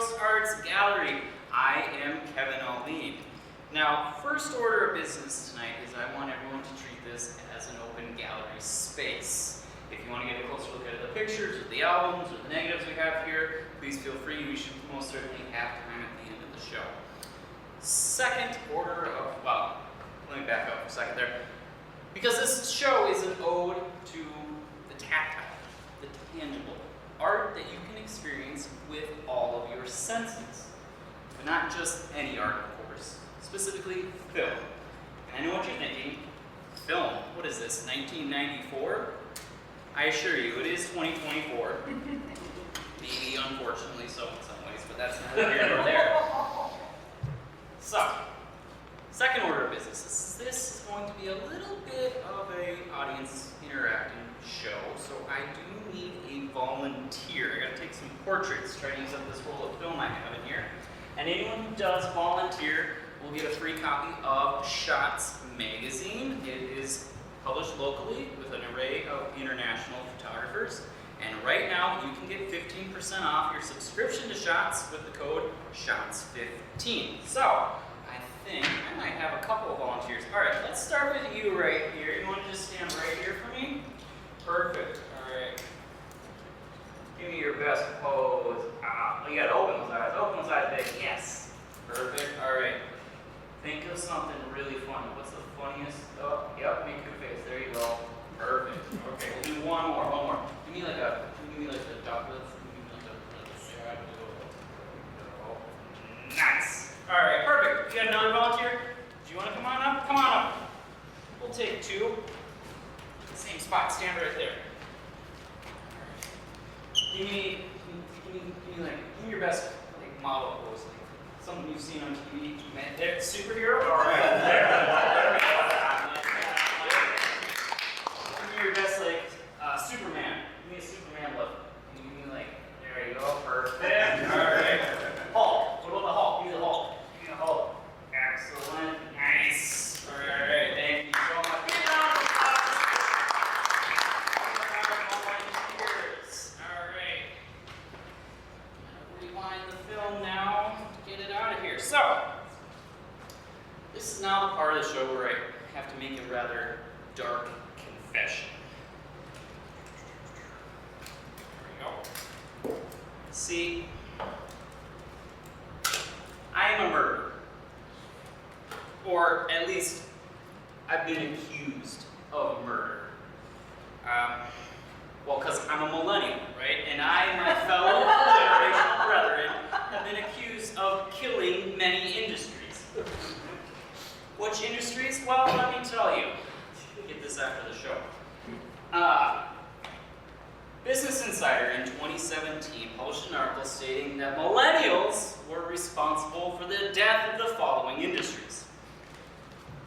Gross Arts Gallery. I am Kevin Alleen. Now, first order of business tonight is I want everyone to treat this as an open gallery space. If you want to get a closer look at the pictures, or the albums, or the negatives we have here, please feel free. We should most certainly have time at the end of the show. Second order of, well, let me back up for a second there. Because this show is an ode to the tactile, the tangible, art that you can experience with all of your senses. But not just any art, of course. Specifically, film. And I know what you're thinking. Film, what is this, 1994? I assure you, it is 2024. Maybe, unfortunately, so in some ways, but that's neither here nor there. So, second order of business. This is going to be a little bit of an audience interacting show, so I do need a volunteer. I gotta take some portraits, try to use up this roll of film I have in here. And anyone who does volunteer will get a free copy of Shots magazine. It is published locally with an array of international photographers. And right now, you can get 15% off your subscription to Shots with the code SHOTS15. So, I think I might have a couple of volunteers. All right, let's start with you right here. You want to just stand right here for me? Perfect. All right. Give me your best pose. You got to open those eyes. Open those eyes big. Yes. Perfect. All right. Think of something really funny. What's the funniest? Oh, yep. Make your face. There you go. Perfect. Okay, we'll do one more. One more. Give me like a duck with. Nice. All right. Perfect. You got another volunteer? Do you want to come on up? Come on up. We'll take two. Same spot. Stand right there. Give me your best model pose, something you've seen on TV. There, superhero. All right, there we go. Give me your best Superman. Give me a Superman look. Give me there you go, perfect. All right. Hulk. What about the Hulk? Give me the Hulk. Give me the Hulk. Excellent. Nice. All right. Thank you so much. Rewind the film now to get it out of here. So, this is now the part of the show where I have to make a rather dark confession. There we go. See, I am a murderer. Or at least, I've been accused of murder. Well, because I'm a millennial, right? And I and my fellow generational brethren have been accused of killing many industries. Which industries? Well, let me tell you. We'll get this after the show. Business Insider in 2017 published an article stating that millennials were responsible for the death of the following industries: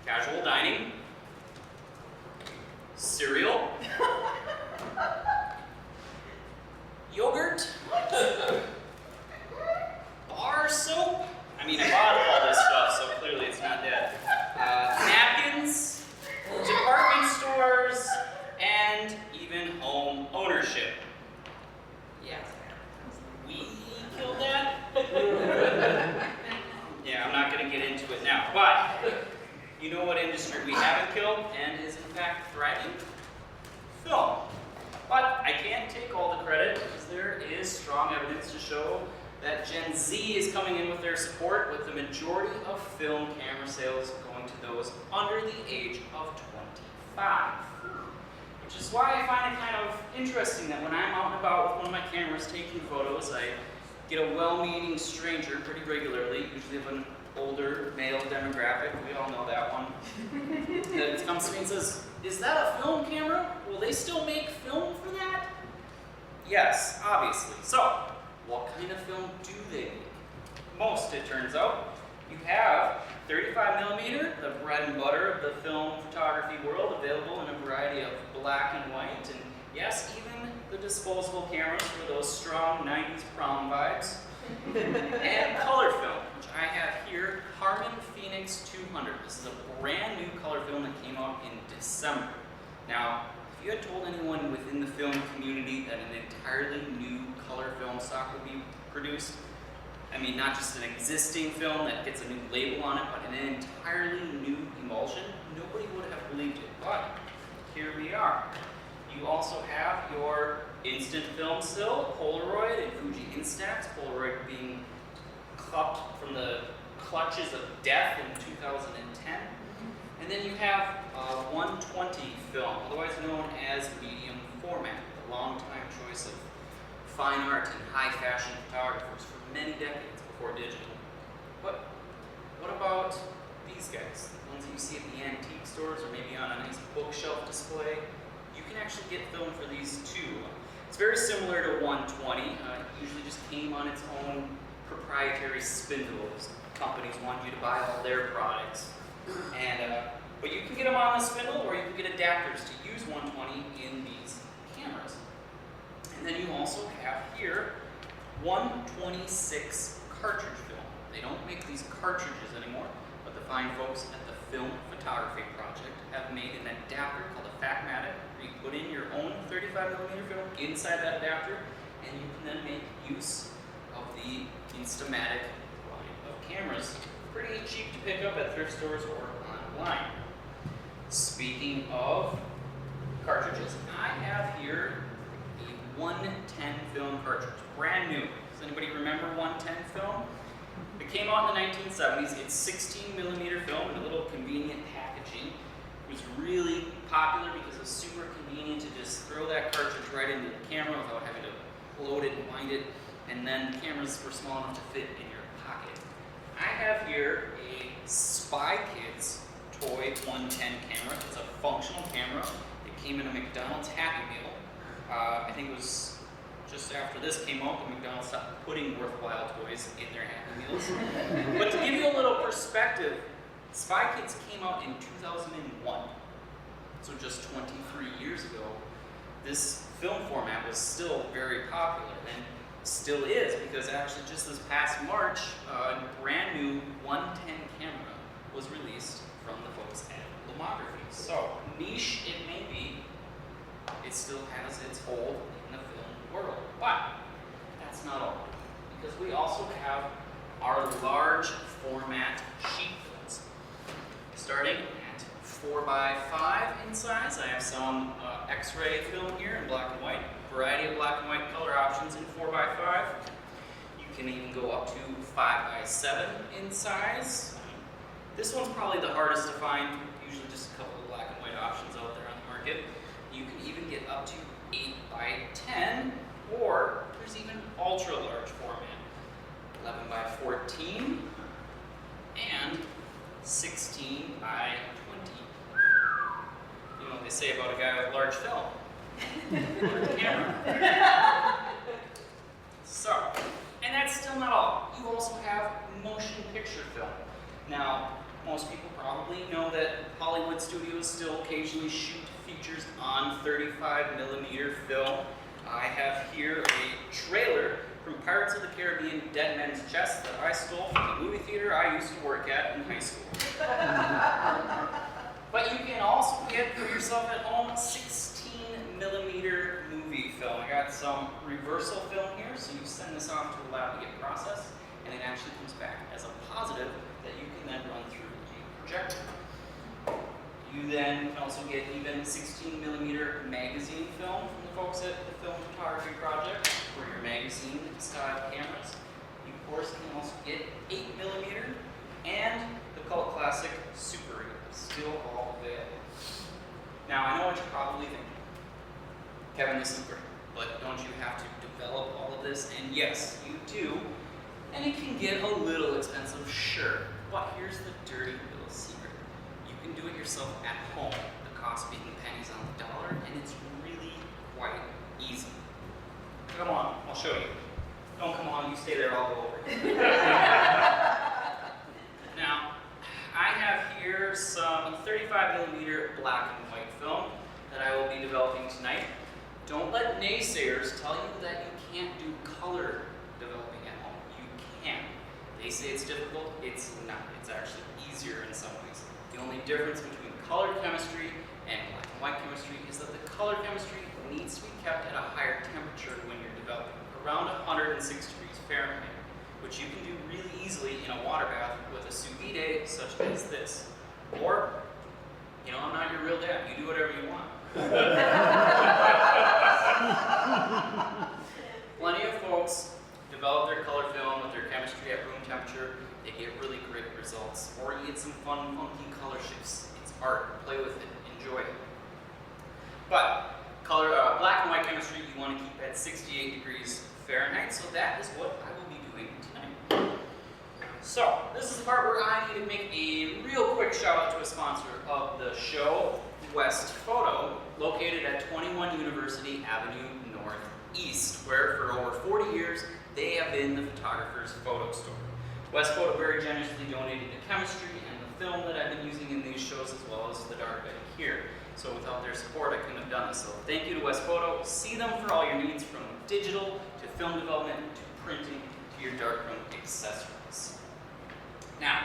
casual dining, cereal, yogurt, bar soap. I mean, I bought all this stuff, so clearly it's not dead. Napkins, department stores, and even home ownership. Yeah. We killed that? Yeah, I'm not going to get into it now. But, you know what industry we haven't killed and is in fact thriving? Film. But I can't take all the credit because there is strong evidence to show that Gen Z is coming in with their support, with the majority of film camera sales going to those under the age of 25. Which is why I find it kind of interesting that when I'm out and about with one of my cameras taking photos, I get a well-meaning stranger pretty regularly, usually of an older male demographic. We all know that one. That comes to me and says, "Is that a film camera? Will they still make film for that?" Yes, obviously. So, what kind of film do they make? Most, it turns out. You have 35mm, the bread and butter of the film photography world, available in a variety of black and white, and yes, even the disposable cameras for those strong 90s prom vibes. And color film, which I have here, Harman Phoenix 200. This is a brand new color film that came out in December. Now, if you had told anyone within the film community that an entirely new color film stock would be produced, I mean, not just an existing film that gets a new label on it, but an entirely new emulsion. Nobody would have believed it, but here we are. You also have your instant film still, Polaroid and Fuji Instax, Polaroid being clubbed from the clutches of death in 2010. And then you have 120 film, otherwise known as medium format, the long-time choice of fine art and high fashion photographers for many decades before digital. But what about these guys? The ones that you see at the antique stores or maybe on a nice bookshelf display? You can actually get film for these too. It's very similar to 120. It usually just came on its own proprietary spindles. Companies want you to buy all their products. But you can get them on the spindle, or you can get adapters to use 120 in these cameras. And then you also have here 126 cartridge film. They don't make these cartridges anymore, but the fine folks at the Film Photography Project have made an adapter called a Facmatic, where you put in your own 35mm film inside that adapter, and you can then make use of the Instamatic line of cameras. Pretty cheap to pick up at thrift stores or online. Speaking of cartridges, I have here a 110 film cartridge, brand new. Does anybody remember 110 film? It came out in the 1970s. It's 16mm film in a little convenient packaging. It was really popular because it was super convenient to just throw that cartridge right into the camera without having to load it and wind it, and then the cameras were small enough to fit in your pocket. I have here a Spy Kids toy 110 camera. It's a functional camera. It came in a McDonald's Happy Meal. I think it was just after this came out that McDonald's stopped putting worthwhile toys in their Happy Meals. But to give you a little perspective, Spy Kids came out in 2001. So just 23 years ago, this film format was still very popular, and still is, because actually just this past March, a brand new 110 camera was released from the folks at Lomography. So niche it may be, it still has its hold in the film world. But that's not all, because we also have our large format sheet films. Starting at 4x5 in size, I have some X-ray film here in black and white. Variety of black and white color options in 4x5. You can even go up to 5x7 in size. This one's probably the hardest to find, usually just a couple of black and white options out there on the market. You can even get up to 8x10, or there's even ultra large format, 11x14 and 16x20. You know what they say about a guy with large film. Camera. So, and that's still not all. You also have motion picture film. Now, most people probably know that Hollywood studios still occasionally shoot features on 35mm film. I have here a trailer from Pirates of the Caribbean Dead Man's Chest that I stole from the movie theater I used to work at in high school. But you can also get for yourself at home 16mm movie film. I got some reversal film here, so you send this off to the lab to get processed, and it actually comes back as a positive that you can then run through the projector. You then can also get even 16mm magazine film from the folks at the Film Photography Project for your magazine style cameras. You of course can also get 8mm and the cult classic Super 8, still all available. Now I know what you're probably thinking. Kevin, this is great, but don't you have to develop all of this? And yes, you do. And it can get a little expensive, sure. But here's the dirty little secret. You can do it yourself at home, the cost being pennies on the dollar, and it's really quite easy. Come on, I'll show you. Don't come on, you stay there, I'll go over. Now, I have here some 35mm black and white film that I will be developing tonight. Don't let naysayers tell you that you can't do color developing at home. You can. They say it's difficult, it's not. It's actually easier in some ways. The only difference between color chemistry and black and white chemistry is that the color chemistry needs to be kept at a higher temperature when you're developing, around 106 degrees Fahrenheit. which you can do really easily in a water bath with a sous vide such as this. Or, you know, I'm not your real dad. You do whatever you want. Plenty of folks develop their color film with their chemistry at room temperature. They get really great results. Or you get some fun, funky color shifts. It's art. Play with it. Enjoy it. But black and white chemistry, you want to keep at 68 degrees Fahrenheit. So that is what I will be doing tonight. So this is the part where I need to make a real quick shout out to a sponsor of the show, West Photo, located at 21 University Avenue Northeast, where for over 40 years they have been the photographer's photo store. West Photo very generously donated the chemistry and the film that I've been using in these shows, as well as the dark bag here. So without their support, I couldn't have done this. So thank you to West Photo. See them for all your needs, from digital to film development to printing to your darkroom accessories. Now,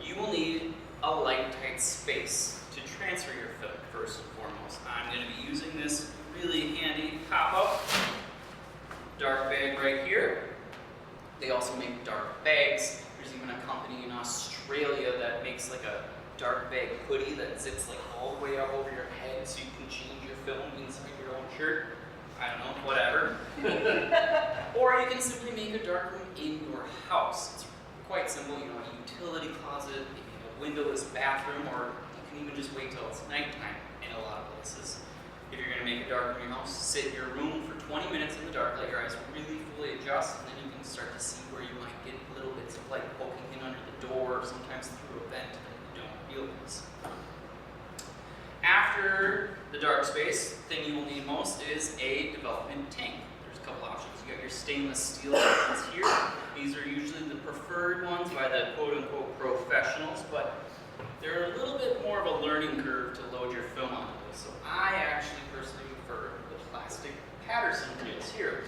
you will need a light tight space to transfer your film first and foremost. I'm going to be using this really handy pop-up dark bag right here. They also make dark bags. There's even a company in Australia that makes like a dark bag hoodie that zips like all the way up over your head so you can change your film inside your own shirt. I don't know, whatever. Or you can simply make a dark room in your house. It's quite simple. You know, a utility closet, maybe a windowless bathroom, or you can even just wait till it's nighttime in a lot of places. If you're going to make a dark room in your house, sit in your room for 20 minutes in the dark, let your eyes really fully adjust, and then you can start to see where you might get little bits of light poking in under the door, or sometimes through a vent that you don't realize. After the dark space, the thing you will need most is a development tank. There's a couple options. You got your stainless steel ones here. These are usually the preferred ones by the quote-unquote professionals, but they're a little bit more of a learning curve to load your film onto this. So I actually personally prefer the plastic Patterson kits here.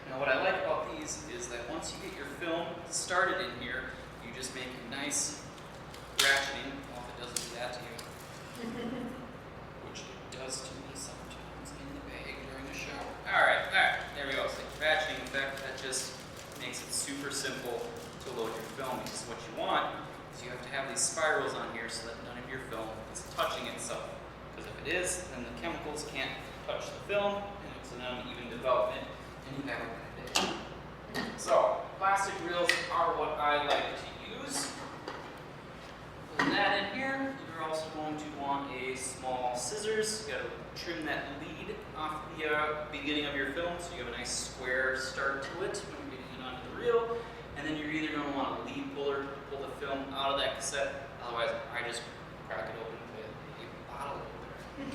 Now what I like about these is that once you get your film started in here, you just make a nice ratcheting. Well, if it doesn't do that to you, which it does to me sometimes in the bag during the shower. Alright, there we go. It's like ratcheting effect. That just makes it super simple to load your film, because what you want is you have to have these spirals on here so that none of your film is touching itself. Because if it is, then the chemicals can't touch the film, and it's an uneven development, and you have a bad day. So, plastic reels are what I like to use. Put that in here. You're also going to want a small scissors. You got to trim that lead off the beginning of your film so you have a nice square start to it when you're getting it onto the reel. And then you're either going to want a lead puller to pull the film out of that cassette. Otherwise, I just crack it open with a bottle opener.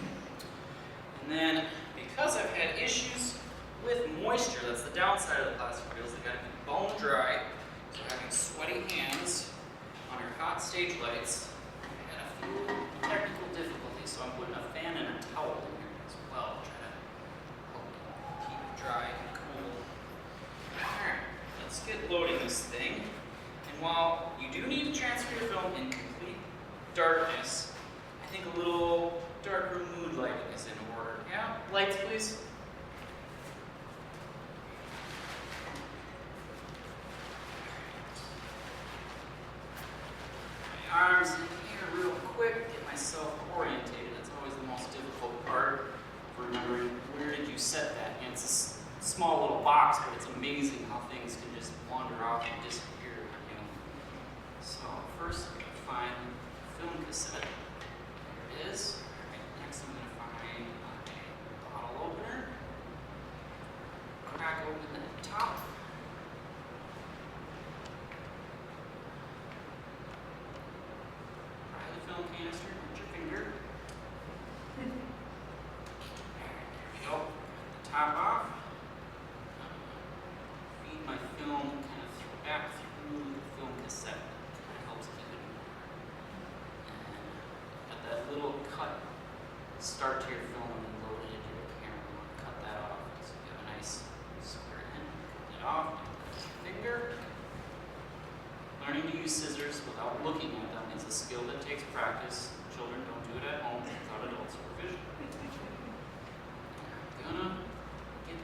And then, because I've had issues with moisture, that's the downside of the plastic reels, they got to be bone dry. So having sweaty hands on your hot stage lights, I had a few technical difficulties, so I'm putting a fan and a towel in here as well to try to help keep it dry and cool. Alright, let's get loading this thing. And while you do need to transfer your film in complete darkness, I think a little darkroom mood lighting is in order. Yeah? Lights, please. My arms in here real quick, get myself orientated. That's always the most difficult part, remembering where did you set that. And it's a small little box, but it's amazing how things can just wander off and disappear. You know? So first, I'm going to find film cassette. There it is. All right, next I'm going to find a bottle opener. Crack open that top. Film canister with your finger. There we go. The top off. Feed my film kind of back through the film cassette. Kind of helps keep it warm. And got that little cut start to your film and then load it into your camera. You want to cut that off so you have a nice square end. Cut it off. Finger. Learning to use scissors without looking at them is a skill that takes practice. Children don't do it at home without adult supervision. I'm gonna get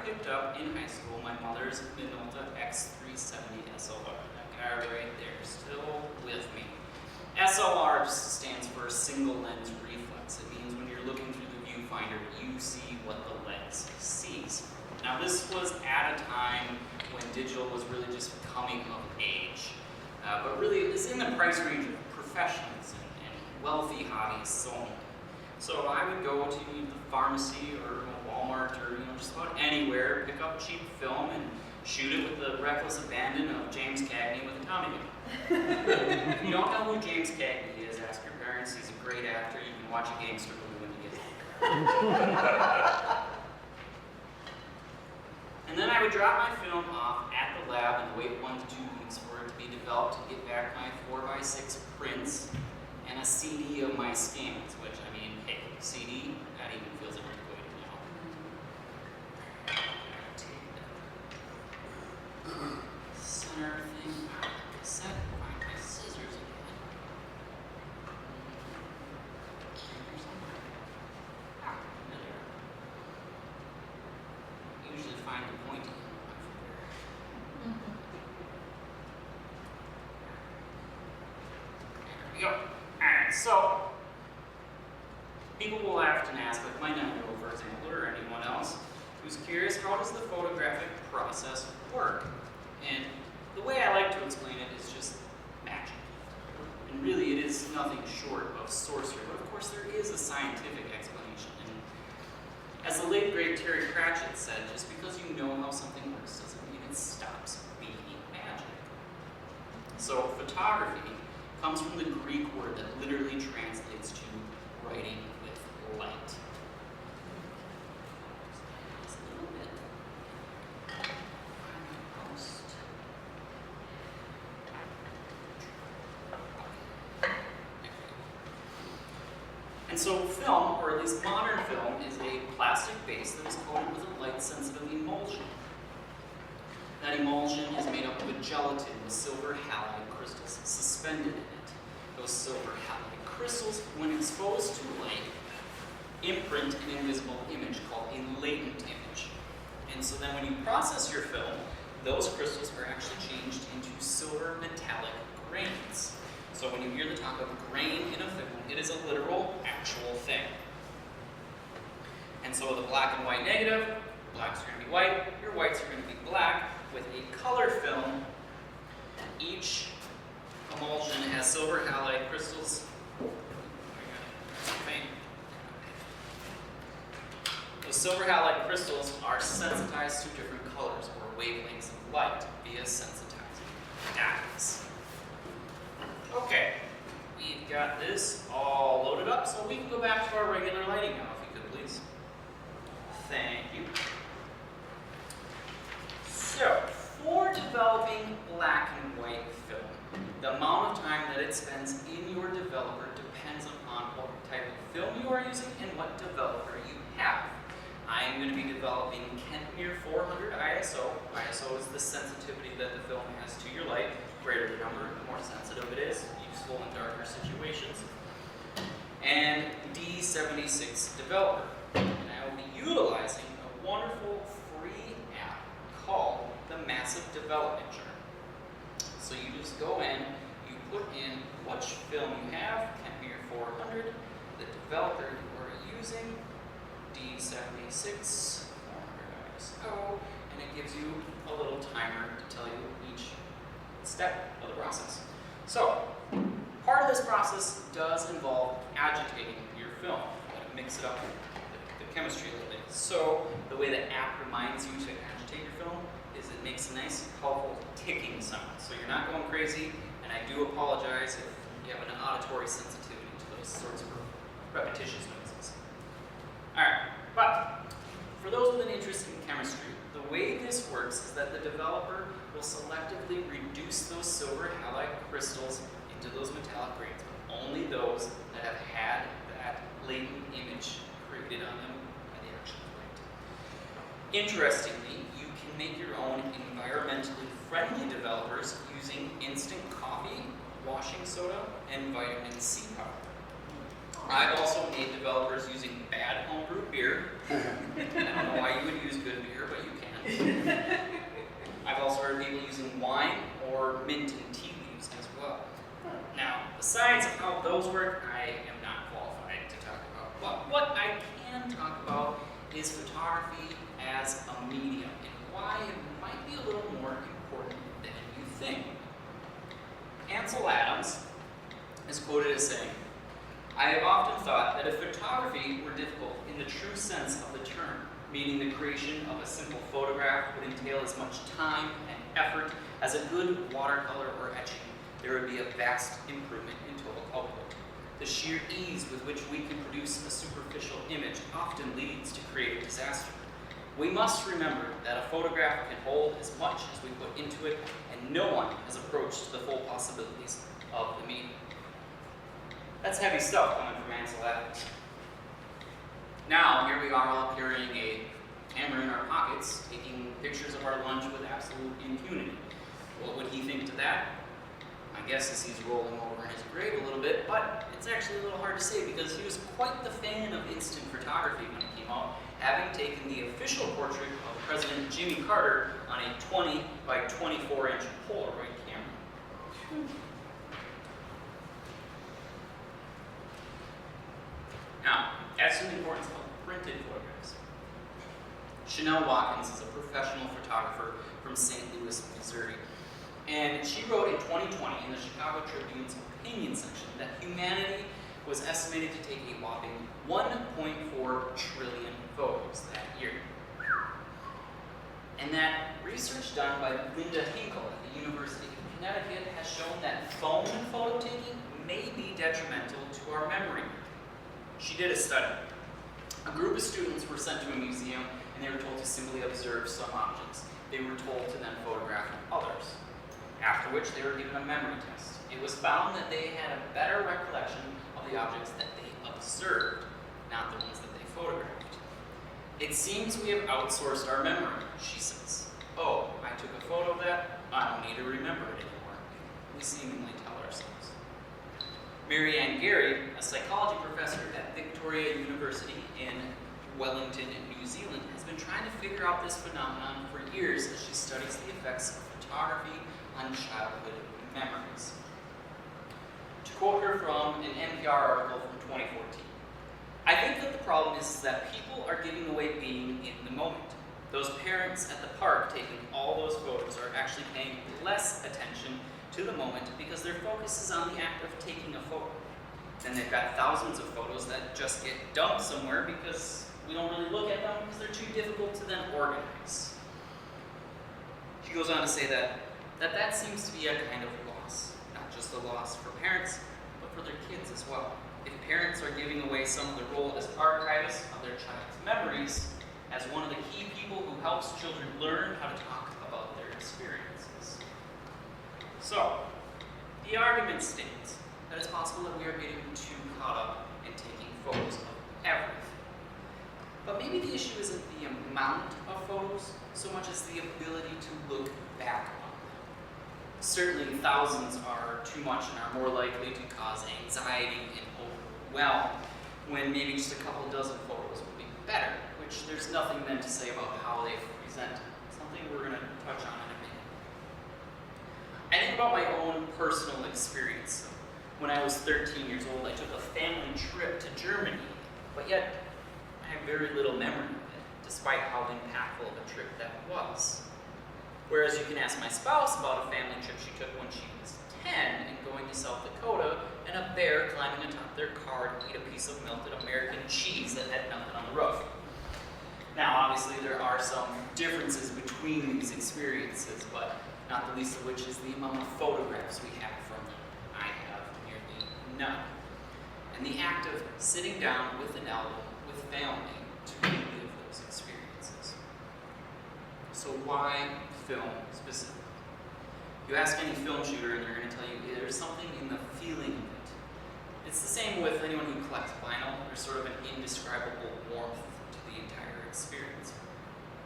picked up in high school my mother's Minnesota X370 SLR. That guy right there, still with me. SLR stands for single lens reflex. It means when you're looking through the viewfinder, you see what the lens sees. Now this was at a time when digital was really just coming of age. But really it was in the price range of professionals and wealthy hobbyists only. So I would go to the pharmacy or Walmart or just about anywhere, pick up cheap film and shoot it with the reckless abandon of James Cagney with a Tommy gun. If you don't know who James Cagney is, ask your parents. He's a great actor. You can watch a gangster movie when you get there. And then I would drop my film off at the lab and wait 1 to 2 weeks for it to be developed to get back my 4x6 prints and a CD of my scans, which, I mean, hey, CD, that even feels antiquated now. Center thing, cassette, find my scissors again. Ah, there. Usually find the pointy end of my finger. There we go. Alright, so people will often ask, like my 9-year-old, for example, or anyone else who's curious, how does the photographic process work? And the way I like to explain it is just magic. And really it is nothing short of sorcery, but of course there is a scientific explanation. And as the late great Terry Pratchett said, just because you know how something works doesn't mean it stops being magic. So photography comes from the Greek word that literally translates to writing with light. Just a little bit. And so film, or at least modern film, is a plastic base that is coated with a light-sensitive emulsion. That emulsion is made up of a gelatin with silver halide crystals suspended in it. Those silver halide crystals, when exposed to light, imprint an invisible image called a latent image. And so then when you process your film, those crystals are actually changed into silver metallic grains. So when you hear the talk of grain in a film, it is a literal, actual thing. And so the black and white negative, blacks are going to be white, your whites are going to be black. With a color film, each emulsion has silver halide crystals. Those silver halide crystals are sensitized to different colors or wavelengths of light via sensitizing atoms. Okay, we've got this all loaded up, so we can go back to our regular lighting now, if you could please. Thank you. So, for developing black and white film, the amount of time that it spends in your developer depends upon what type of film you are using and what developer you have. I am going to be developing Kentmere 400 ISO. ISO is the sensitivity that the film has to your light. Greater the number, the more sensitive it is, useful in darker situations. And D76 developer. And I will be utilizing a wonderful free app called the Massive Development Journal. So you just go in, you put in which film you have, Kentmere 400, the developer you are using, D76, 400 ISO, and it gives you a little timer to tell you each step of the process. So, part of this process does involve agitating your film. You want to mix it up with the chemistry a little bit. So, the way the app reminds you to agitate your film is it makes a nice, colorful ticking sound. So you're not going crazy, and I do apologize if you have an auditory sensitivity to those sorts of repetitious noises. Alright, but for those with an interest in chemistry, the way this works is that the developer will selectively reduce those silver halide crystals into those metallic grains, but only those that have had that latent image created on them by the action of light. Interestingly, you can make your own environmentally friendly developers using instant coffee, washing soda, and vitamin C powder. I've also made developers using bad homebrew beer. I don't know why you would use good beer, but you can. I've also heard people using wine or mint and tea leaves as well. Now, besides how those work, I am not qualified to talk about. But what I can talk about is photography as a medium and why it might be a little more important than you think. Ansel Adams is quoted as saying, "I have often thought that if photography were difficult in the true sense of the term, meaning the creation of a simple photograph would entail as much time and effort as a good watercolor or etching, there would be a vast improvement in total output. The sheer ease with which we can produce a superficial image often leads to creative disaster. We must remember that a photograph can hold as much as we put into it, and no one has approached the full possibilities of the medium." That's heavy stuff coming from Ansel Adams. Now, here we are all carrying a camera in our pockets, taking pictures of our lunch with absolute impunity. What would he think to that? My guess is he's rolling over in his grave a little bit, but it's actually a little hard to say because he was quite the fan of instant photography when it came out, having taken the official portrait of President Jimmy Carter on a 20 by 24 inch Polaroid camera. Now, as to the importance of printed photographs, Chanel Watkins is a professional photographer from St. Louis, Missouri. And she wrote in 2020 in the Chicago Tribune's opinion section that humanity was estimated to take a whopping 1.4 trillion photos that year. And that research done by Linda Hinkle at the University of Connecticut has shown that phone photo taking may be detrimental to our memory. She did a study. A group of students were sent to a museum and they were told to simply observe some objects. They were told to then photograph others. After which they were given a memory test. It was found that they had a better recollection of the objects that they observed, not the ones that they photographed. "It seems we have outsourced our memory," she says. "Oh, I took a photo of that, I don't need to remember it anymore," we seemingly tell ourselves. Mary Ann Gary, a psychology professor at Victoria University in Wellington, New Zealand, has been trying to figure out this phenomenon for years as she studies the effects of photography on childhood memories. To quote her from an NPR article from 2014, "I think that the problem is that people are giving away being in the moment. Those parents at the park taking all those photos are actually paying less attention to the moment because their focus is on the act of taking a photo. Then they've got thousands of photos that just get dumped somewhere because we don't really look at them because they're too difficult to then organize." She goes on to say that seems to be a kind of loss, not just a loss for parents, but for their kids as well. If parents are giving away some of the role as archivists of their child's memories, as one of the key people who helps children learn how to talk about their experiences. So, the argument states that it's possible that we are getting too caught up in taking photos of everything. But maybe the issue isn't the amount of photos so much as the ability to look back on them. Certainly thousands are too much and are more likely to cause anxiety and overwhelm when maybe just a couple dozen photos would be better, which there's nothing then to say about how they present. Something we're going to touch on in a minute. I think about my own personal experience. When I was 13 years old, I took a family trip to Germany, but yet I have very little memory of it, despite how impactful of a trip that was. Whereas you can ask my spouse about a family trip she took when she was 10 and going to South Dakota and a bear climbing atop their car to eat a piece of melted American cheese that had melted on the roof. Now, obviously, there are some differences between these experiences, but not the least of which is the amount of photographs we have from them. I have nearly none. And the act of sitting down with an album with family to relive those experiences. So why film specifically? You ask any film shooter and they're going to tell you there's something in the feeling of it. It's the same with anyone who collects vinyl. There's sort of an indescribable warmth to the entire experience.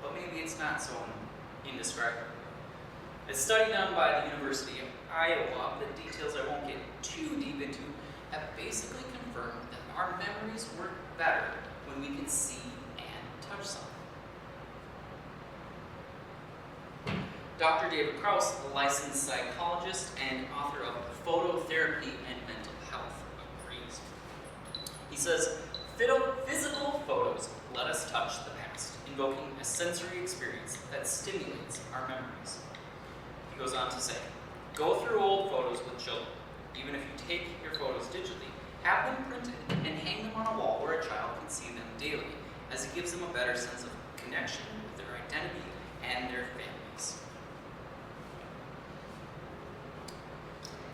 But maybe it's not so indescribable. A study done by the University of Iowa, the details I won't get too deep into, have basically confirmed that our memories work better when we can see and touch something. Dr. David Krause, a licensed psychologist and author of Phototherapy and Mental Health, agrees. He says, physical photos let us touch the past, invoking a sensory experience that stimulates our memories. He goes on to say, go through old photos with children. Even if you take your photos digitally, have them printed and hang them on a wall where a child can see them daily, as it gives them a better sense of connection with their identity and their families.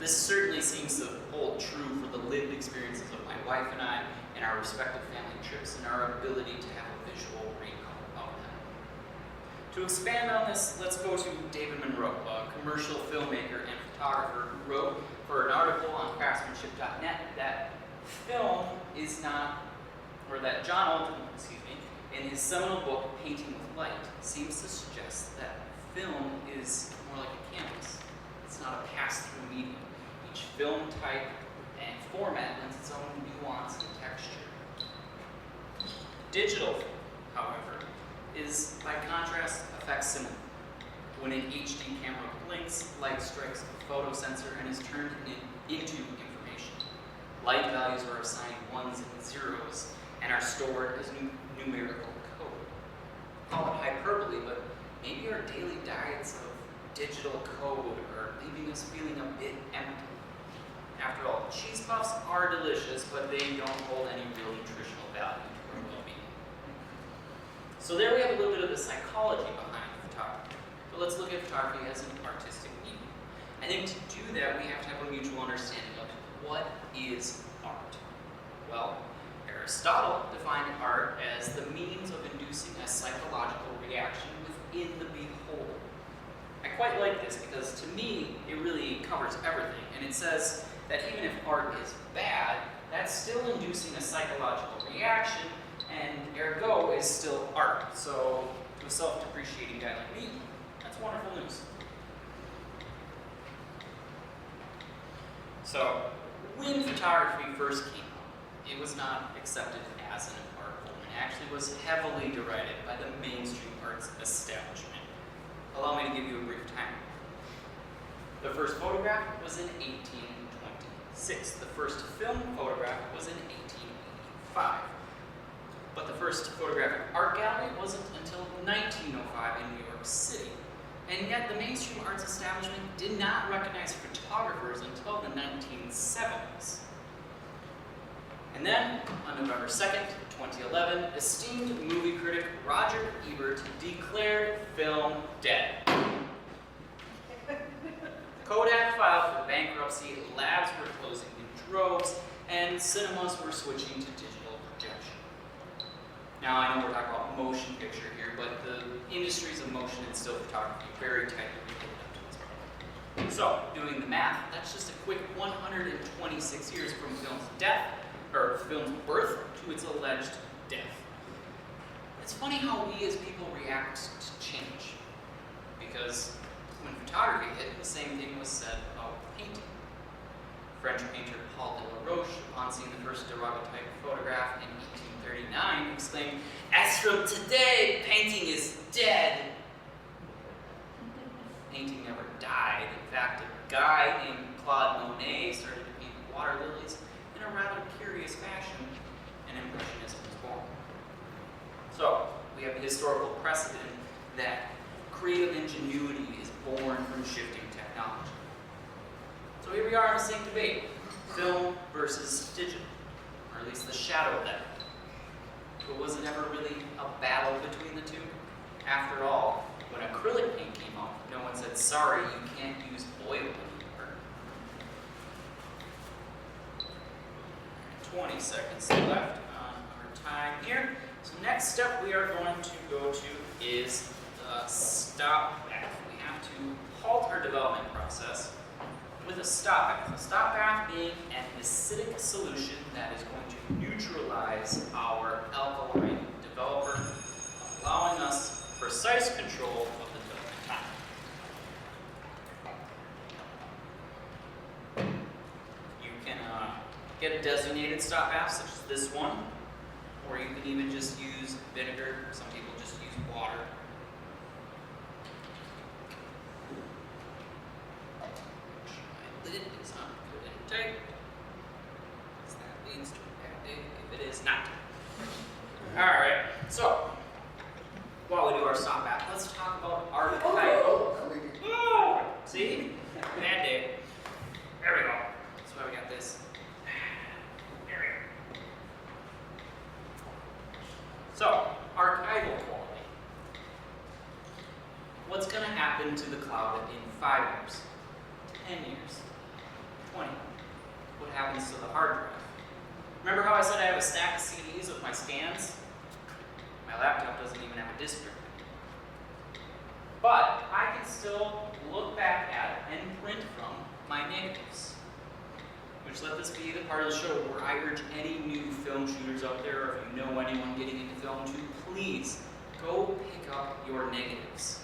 This certainly seems to hold true for the lived experiences of my wife and I and our respective family trips and our ability to have a visual recall of them. To expand on this, let's go to David Monroe, a commercial filmmaker and photographer who wrote for an article on craftsmanship.net that film is not, or that John Alden, in his seminal book, Painting with Light, seems to suggest that film is more like a canvas. It's not a pass-through medium. Each film type and format lends its own nuance and texture. Digital, however, is, by contrast, a facsimile. When an HD camera blinks, light strikes a photo sensor and is turned into information. Light values are assigned ones and zeros and are stored as numerical code. Call it hyperbole, but maybe our daily diets of digital code are leaving us feeling a bit empty. After all, cheese puffs are delicious, but they don't hold any real nutritional value to our well-being. So there we have a little bit of the psychology behind photography. But let's look at photography as an artistic medium. I think to do that, we have to have a mutual understanding of what is art. Well, Aristotle defined art as the means of inducing a psychological reaction within the beholder. I quite like this because to me, it really covers everything. And it says that even if art is bad, that's still inducing a psychological reaction, and ergo is still art. So to a self-depreciating guy like me, that's wonderful news. So when photography first came out, it was not accepted as an art form and actually was heavily derided by the mainstream arts establishment. Allow me to give you a brief timeline. The first photograph was in 1826. The first film photograph was in 1885. But the first photographic art gallery wasn't until 1905 in New York City. And yet the mainstream arts establishment did not recognize photographers until the 1970s. And then, on November 2nd, 2011, esteemed movie critic Roger Ebert declared film dead. Kodak filed for bankruptcy, labs were closing in droves, and cinemas were switching to digital projection. Now, I know we're talking about motion picture here, but the industries of motion and still photography very tightly related up to this point. So, doing the math, that's just a quick 126 years from film's death, or film's birth, to its alleged death. It's funny how we as people react to change, because when photography hit, the same thing was said about painting. French painter Paul Delaroche, upon seeing the first daguerreotype photograph in 1839, exclaimed, "As from today, painting is dead." Painting never died. In fact, a guy named Claude Monet started to paint water lilies in a rather curious fashion, and Impressionism was born. So, we have the historical precedent that creative ingenuity is born from shifting technology. So here we are in the same debate, film versus digital, or at least the shadow of that. But was it ever really a battle between the two? After all, when acrylic paint came out, no one said, sorry, you can't use oil anymore. 20 seconds left on our time here. So next step we are going to go to is the stop bath. We have to halt our development process with a stop bath. A stop bath being an acidic solution that is going to neutralize our alkaline developer, allowing us precise control of the development time. You can get a designated stop bath, such as this one, or you can even just use vinegar. Some people just use water. stop at. Let's talk about archival. Oh, see? Bad day. There we go. That's why we got this. There we go. So, archival quality. What's going to happen to the cloud in 5 years, 10 years, 20? What happens to the hard drive? Remember how I said I have a stack of CDs with my scans? My laptop doesn't even have a disk drive. But I can still look back at and print from my negatives. Which let this be the part of the show where I urge any new film shooters out there, or if you know anyone getting into film, to please go pick up your negatives.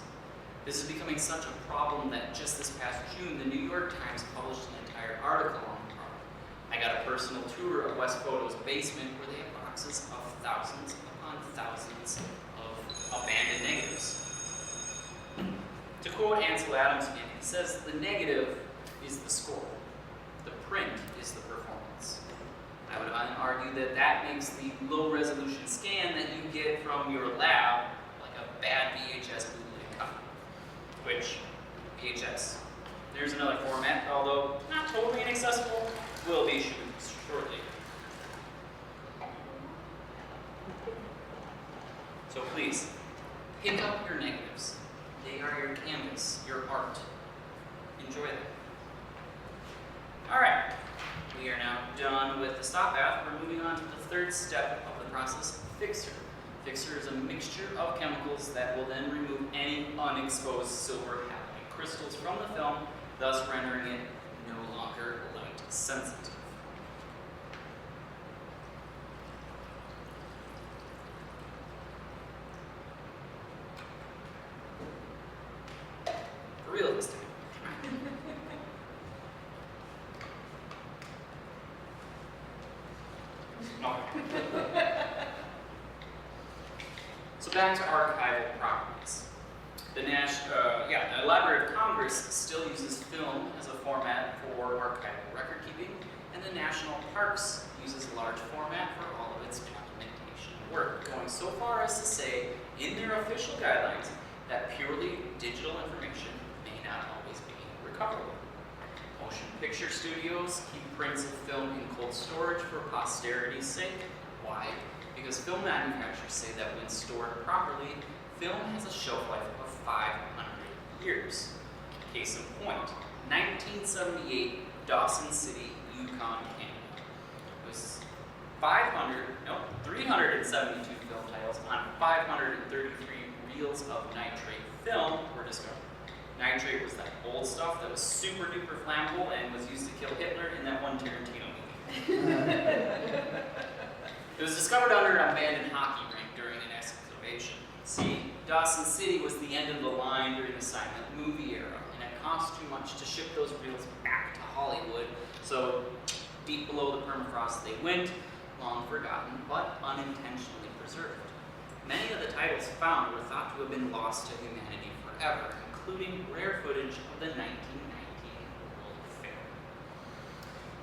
This is becoming such a problem that just this past June, the New York Times published an entire article on the problem. I got a personal tour of West Photo's basement where they have boxes of thousands upon thousands of abandoned negatives. To quote Ansel Adams again, he says, "The negative is the score. The print is the performance." I would argue that that makes the low-resolution scan that you get from your lab like a bad VHS bootleg copy. Which, VHS, there's another format, although not totally inaccessible, will be shortly. So please, pick up your negatives. They are your canvas, your art. Enjoy them. Alright, we are now done with the stop bath. We're moving on to the third step of the process, fixer. Fixer is a mixture of chemicals that will then remove any unexposed silver halide crystals from the film, thus rendering it no longer light sensitive. For real this time. No. So back to archival properties. The Library of Congress still uses film as a format for archival record keeping, and the National Parks uses large format for all of its documentation work, going so far as to say in their official guidelines that purely digital information may not always be recoverable. Motion picture studios keep prints of film in cold storage for posterity's sake. Why? Because film manufacturers say that when stored properly, film has a shelf life of 500 years. Case in point, 1978, Dawson City, Yukon, Canada. It was 372 film titles on 533 reels of nitrate film were discovered. Nitrate was that old stuff that was super duper flammable and was used to kill Hitler in that one Tarantino movie. It was discovered under an abandoned hockey rink during an excavation. See, Dawson City was the end of the line during the silent movie era, and it cost too much to ship those reels back to Hollywood, so deep below the permafrost they went, long forgotten, but unintentionally preserved. Many of the titles found were thought to have been lost to humanity forever, including rare footage of the 1919 World Fair.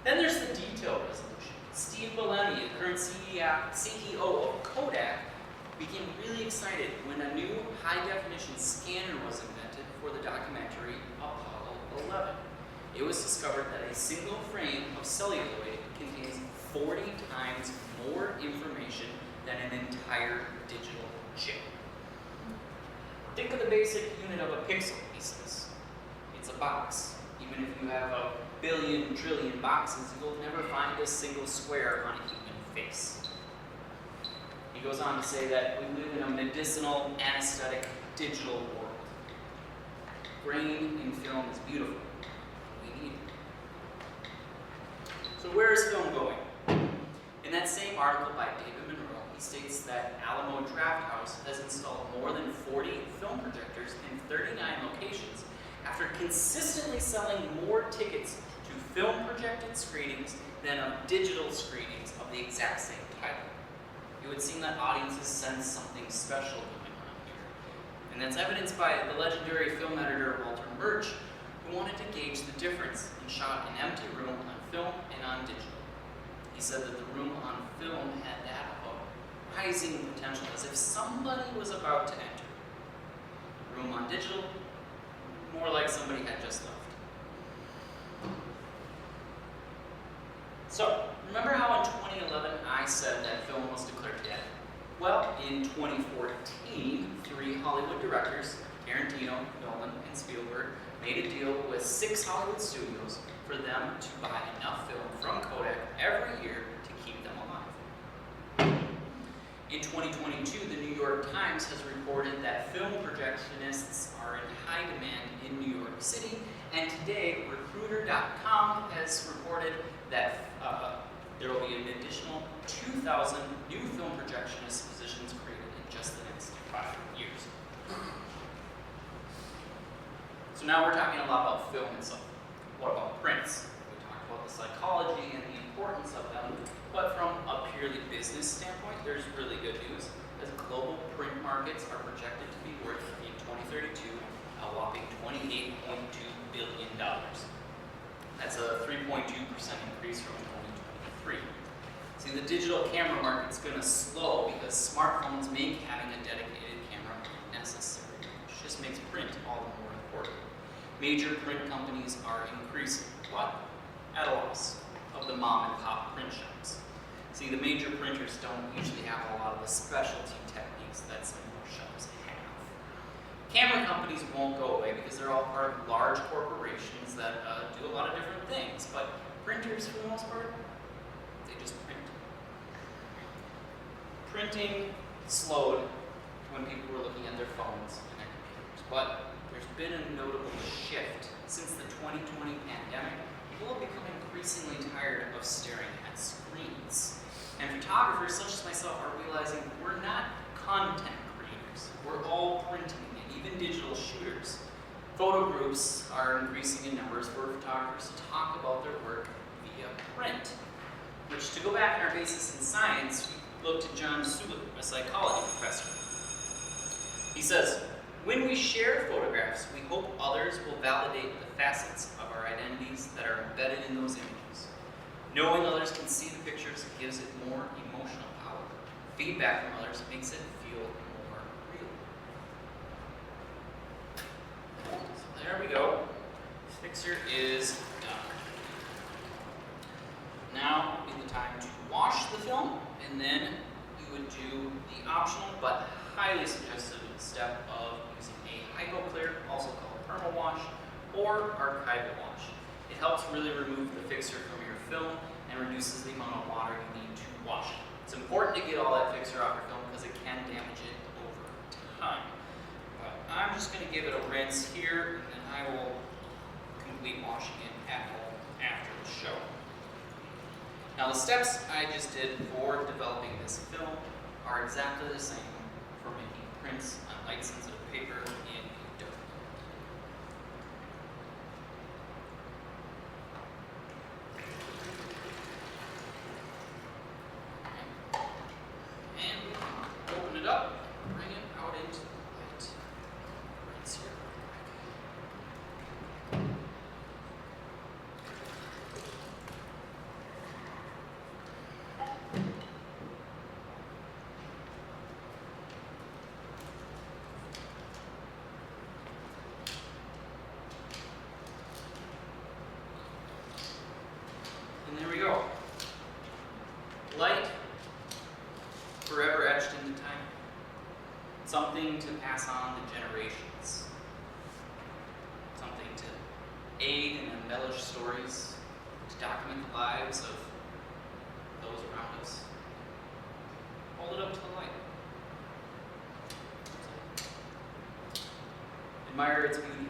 Then there's the detail resolution. Steve Bellamy, the current CEO of Kodak, became really excited when a new high-definition scanner was invented for the documentary Apollo 11. It was discovered that a single frame of celluloid contains 40 times more information than an entire digital chip. Think of the basic unit of a pixel, he says. It's a box. Even if you have a billion, trillion boxes, you'll never find a single square on a human face. He goes on to say that we live in a medicinal, anesthetic, digital world. Grain in film is beautiful. We need it. So where is film going? In that same article by David Monroe, he states that Alamo Drafthouse has installed more than 40 film projectors in 39 locations after consistently selling more tickets to film-projected screenings than of digital screenings of the exact same title. It would seem that audiences sense something special going on here. And that's evidenced by the legendary film editor Walter Murch, who wanted to gauge the difference and shot an empty room on film and on digital. He said that the room on film had that of a rising potential, as if somebody was about to enter. gone digital, more like somebody had just left. So, remember how in 2011 I said that film was declared dead? Well, in 2014, 3 Hollywood directors, Tarantino, Nolan, and Spielberg, made a deal with 6 Hollywood studios for them to buy enough film from Kodak every year to keep them alive. In 2022, the New York Times has reported that film projectionists are in high demand in New York City, and today, Recruiter.com has reported that there will be an additional 2,000 new film projectionist positions created in just the next 5 years. So now we're talking a lot about film itself. What about prints? We talked about the psychology and the importance of them, but from a purely business standpoint, there's really good news, as global print markets are projected to be worth, in 2032, a whopping $28.2 billion. That's a 3.2% increase from 2023. See, the digital camera market's going to slow because smartphones make having a dedicated camera necessary, which just makes print all the more important. Major print companies are increasing, but at a loss of the mom and pop print shops. See, the major printers don't usually have a lot of the specialty techniques that some more shops have. Camera companies won't go away because they're all part of large corporations that do a lot of different things, but printers, for the most part, they just print. Printing slowed when people were looking at their phones and their computers, but there's been a notable shift. Since the 2020 pandemic, people have become increasingly tired of staring at screens. And photographers, such as myself, are realizing we're not content creators. We're all printing, and even digital shooters. Photo groups are increasing in numbers for photographers to talk about their work via print. Which, to go back in our basis in science, we look to John Sulik, a psychology professor. He says, when we share photographs, we hope others will validate the facets of our identities that are embedded in those images. Knowing others can see the pictures gives it more emotional power. Feedback from others makes it feel more real. So there we go. Fixer is done. Now would be the time to wash the film, and then you would do the optional but highly suggested step of using a hypoclear, also called perma wash, or archival wash. It helps really remove the fixer from your film and reduces the amount of water you need to wash it. It's important to get all that fixer off your film because it can damage it over time. But I'm just going to give it a rinse here, and then I will complete washing it at home after the show. Now the steps I just did for developing this film are exactly the same for making prints on light sensitive paper in a dough. And we can open it up and bring it out into the light. Rinse here. And there we go. Light, forever etched into time. Something to pass on to generations. Something to aid and embellish stories, to document the lives of those around us. Hold it up to the light. Admire its beauty.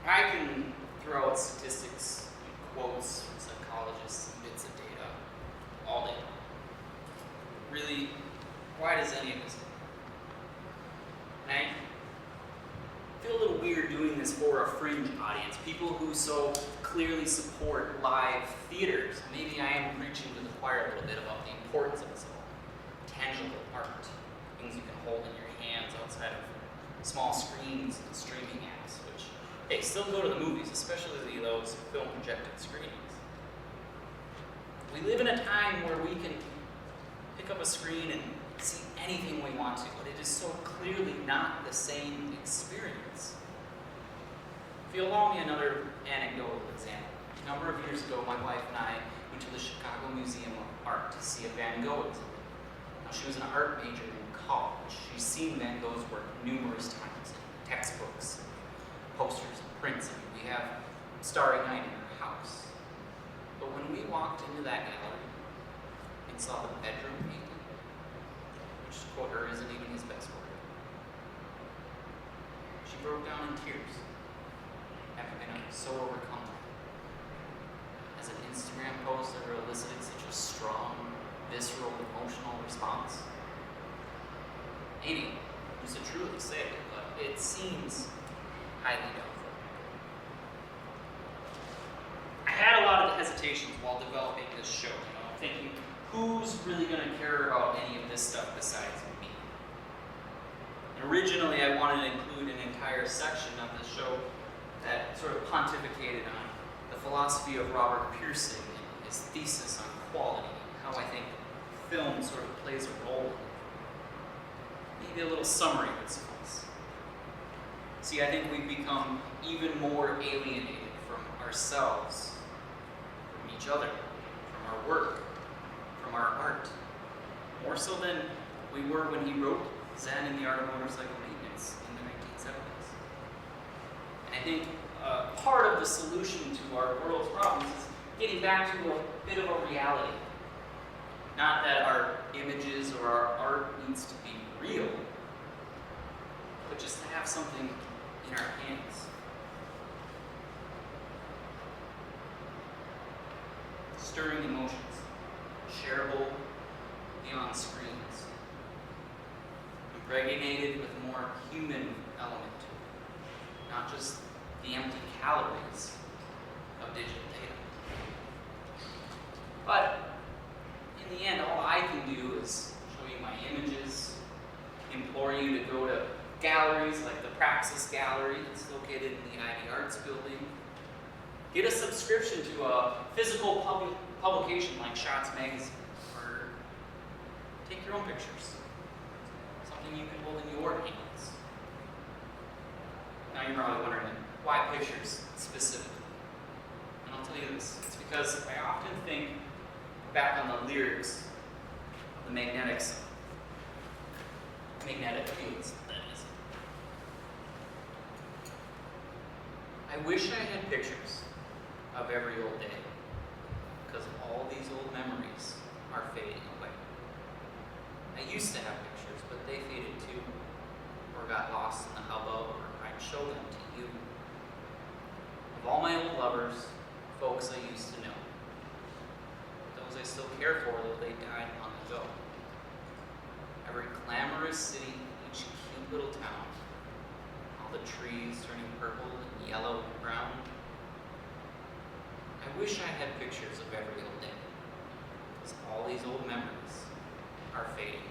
I can throw out statistics and quotes from psychologists and bits of data all day long. Really, why does any of this matter? I feel a little weird doing this for a fringe audience, people who so clearly support live theaters. Maybe I am preaching to the choir a little bit about the importance of this all. Tangible art, things you can hold in your hands outside of small screens and streaming apps, which, hey, still go to the movies, especially those film projected screenings. We live in a time where we can pick up a screen and see anything we want to, but it is so clearly not the same experience. If you allow me another anecdotal example. A number of years ago, my wife and I went to the Chicago Museum of Art to see a Van Gogh exhibit. Now, she was an art major in college. She's seen Van Gogh's work numerous times in textbooks, posters, and prints. I mean, we have Starry Night in her house. But when we walked into that gallery and saw the bedroom painting, which, to quote her, isn't even his best work, she broke down in tears, having been so overcome. As an Instagram post ever elicited such a strong, visceral, emotional response? Maybe, who's to truly say it, but it seems highly doubtful. I had a lot of hesitations while developing this show, thinking, who's really going to care about any of this stuff besides me? And originally, I wanted to include an entire section of the show that sort of pontificated on the philosophy of Robert Pearson and his thesis on quality, and how I think film sort of plays a role in it. Maybe a little summary would suffice. See, I think we've become even more alienated from ourselves, from each other, from our work, from our art. More so than we were when he wrote Zen and the Art of Motorcycle Maintenance in the 1970s. And I think part of the solution to our world's problems is getting back to a bit of a reality. Not that our images or our art needs to be real, but just to have something in our hands. Stirring emotions, shareable beyond screens, impregnated with a more human element to it, not just the empty calories of digital data. But in the end, all I can do is show you my images, implore you to go to galleries like the Praxis Gallery that's located in the Ivy Arts Building, get a subscription to a physical publication like Shots Magazine, or take your own pictures, something you can hold in your hands. Now you're probably wondering, why pictures specifically? And I'll tell you this, it's because I often think back on the lyrics of the magnetic fields, that is. I wish I had pictures of every old day, because all these old memories are fading away. I used to have pictures, but they faded too, or got lost in the hubbub, or I'd show them to you. Of all my old lovers, folks I used to know, those I still care for, though they died long ago. Every glamorous city, each cute little town, all the trees turning purple and yellow and brown. I wish I had pictures of every old day, because all these old memories are fading.